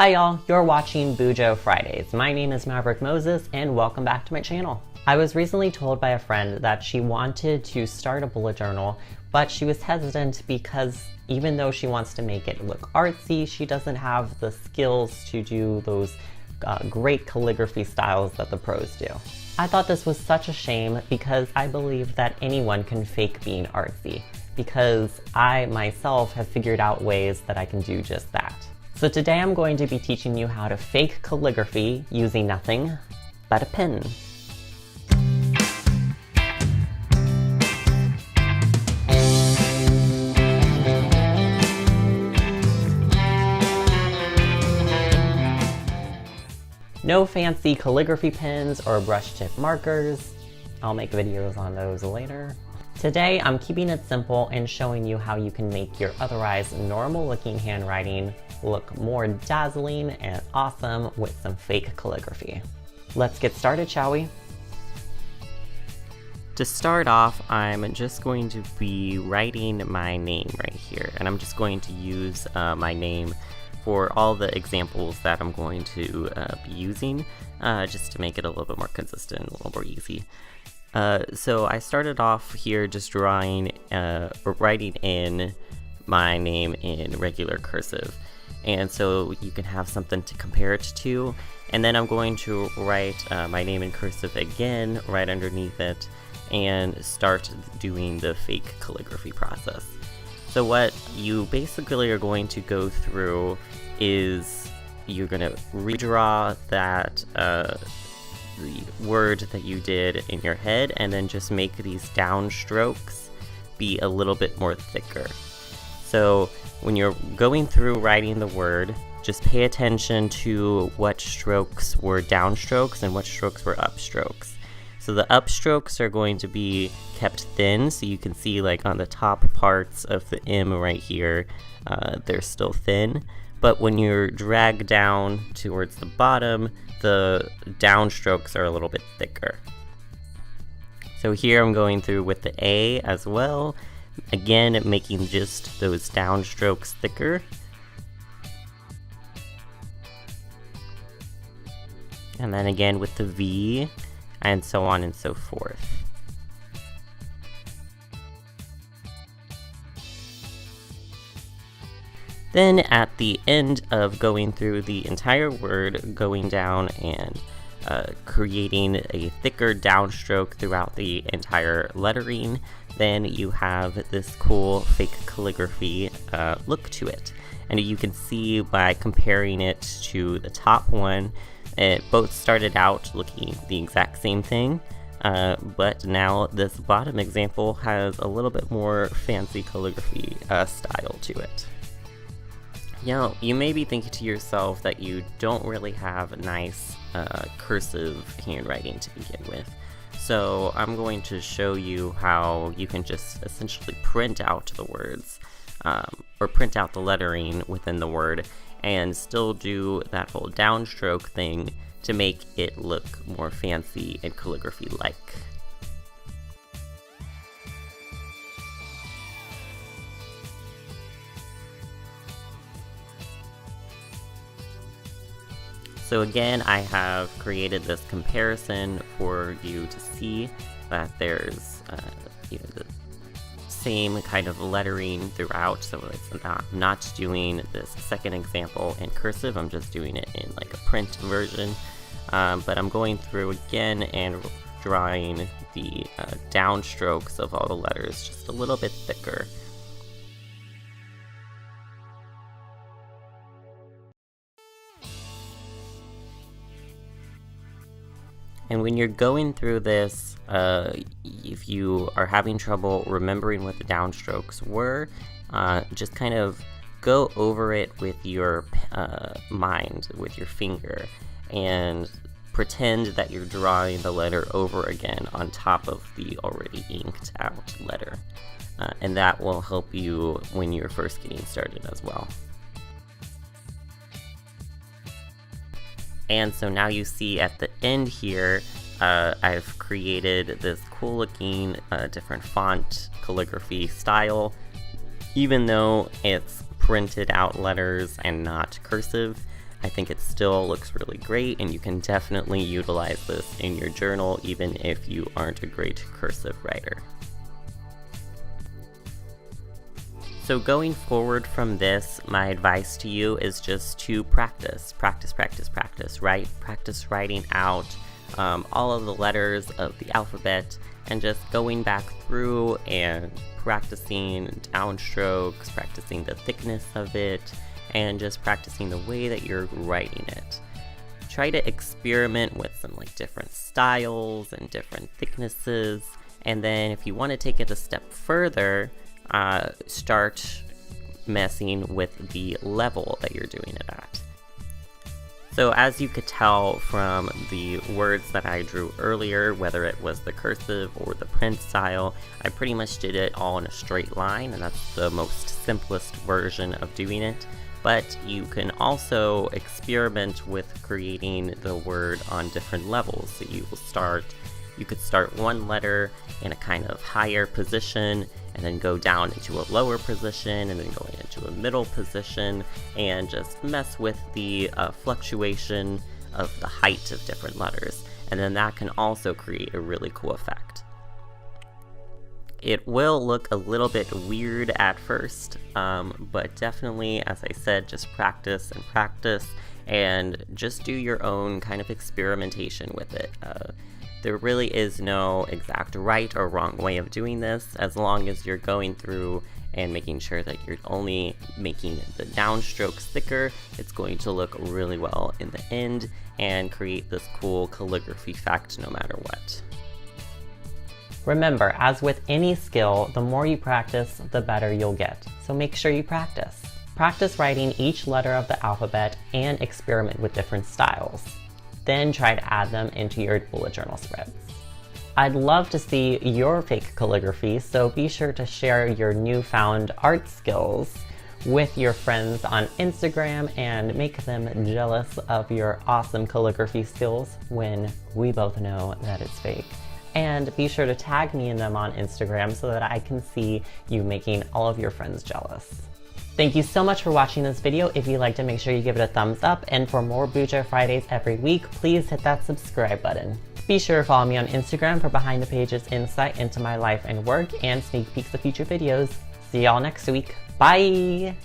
Hi y'all, you're watching Bujo Fridays. My name is Maverick Moses and welcome back to my channel. I was recently told by a friend that she wanted to start a bullet journal, but she was hesitant because even though she wants to make it look artsy, she doesn't have the skills to do those great calligraphy styles that the pros do. I thought this was such a shame because I believe that anyone can fake being artsy, because I myself have figured out ways that I can do just that. So today I'm going to be teaching you how to fake calligraphy using nothing but a pen. No fancy calligraphy pens or brush tip markers. I'll make videos on those later. Today I'm keeping it simple and showing you how you can make your otherwise normal looking handwriting look more dazzling and awesome with some fake calligraphy. Let's get started, shall we? To start off, I'm just going to be writing my name right here, and I'm just going to use my name for all the examples that I'm going to be using, just to make it a little bit more consistent, a little more easy. So I started off here just drawing, or writing in my name in regular cursive. And so you can have something to compare it to. And then I'm going to write my name in cursive again right underneath it and start doing the fake calligraphy process. So what you basically are going to go through is you're going to redraw that the word that you did in your head, and then just make these downstrokes be a little bit more thicker. So when you're going through writing the word, just pay attention to what strokes were downstrokes and what strokes were upstrokes. So the upstrokes are going to be kept thin, so you can see like on the top parts of the M right here, they're still thin. But when you're dragged down towards the bottom, the downstrokes are a little bit thicker. So here I'm going through with the A as well. Again, making just those downstrokes thicker. And then again with the V, and so on and so forth. Then at the end of going through the entire word, going down and creating a thicker downstroke throughout the entire lettering, then you have this cool fake calligraphy look to it. And you can see by comparing it to the top one, it both started out looking the exact same thing, but now this bottom example has a little bit more fancy calligraphy style to it. Now, you may be thinking to yourself that you don't really have nice cursive handwriting to begin with. So I'm going to show you how you can just essentially print out the words, or print out the lettering within the word, and still do that whole downstroke thing to make it look more fancy and calligraphy-like. So again, I have created this comparison for you to see that there's the same kind of lettering throughout. So it's not doing this second example in cursive, I'm just doing it in like a print version. But I'm going through again and drawing the downstrokes of all the letters just a little bit thicker. And when you're going through this, if you are having trouble remembering what the downstrokes were, just kind of go over it with your mind, with your finger, and pretend that you're drawing the letter over again on top of the already inked out letter. And that will help you when you're first getting started as well. And so now you see at the end here, I've created this cool looking different font calligraphy style. Even though it's printed out letters and not cursive, I think it still looks really great, and you can definitely utilize this in your journal even if you aren't a great cursive writer. So going forward from this, my advice to you is just to practice, right? Practice writing out all of the letters of the alphabet, and just going back through and practicing downstrokes, practicing the thickness of it, and just practicing the way that you're writing it. Try to experiment with some different styles and different thicknesses, and then if you want to take it a step further, start messing with the level that you're doing it at. So as you could tell from the words that I drew earlier, whether it was the cursive or the print style, I pretty much did it all in a straight line, and that's the most simplest version of doing it. But you can also experiment with creating the word on different levels. So you could start one letter in a kind of higher position, and then go down into a lower position, and then going into a middle position, and just mess with the fluctuation of the height of different letters. And then that can also create a really cool effect. It will look a little bit weird at first, but definitely, as I said, just practice and practice, and just do your own kind of experimentation with it. There really is no exact right or wrong way of doing this, as long as you're going through and making sure that you're only making the downstrokes thicker. It's going to look really well in the end and create this cool calligraphy effect no matter what. Remember, as with any skill, the more you practice, the better you'll get. So make sure you practice. Practice writing each letter of the alphabet and experiment with different styles. Then try to add them into your bullet journal spreads. I'd love to see your fake calligraphy, so be sure to share your newfound art skills with your friends on Instagram and make them jealous of your awesome calligraphy skills when we both know that it's fake. And be sure to tag me in them on Instagram so that I can see you making all of your friends jealous. Thank you so much for watching this video. If you liked it, make sure you give it a thumbs up. And for more Buja Fridays every week, please hit that subscribe button. Be sure to follow me on Instagram for behind the pages insight into my life and work and sneak peeks of future videos. See y'all next week. Bye!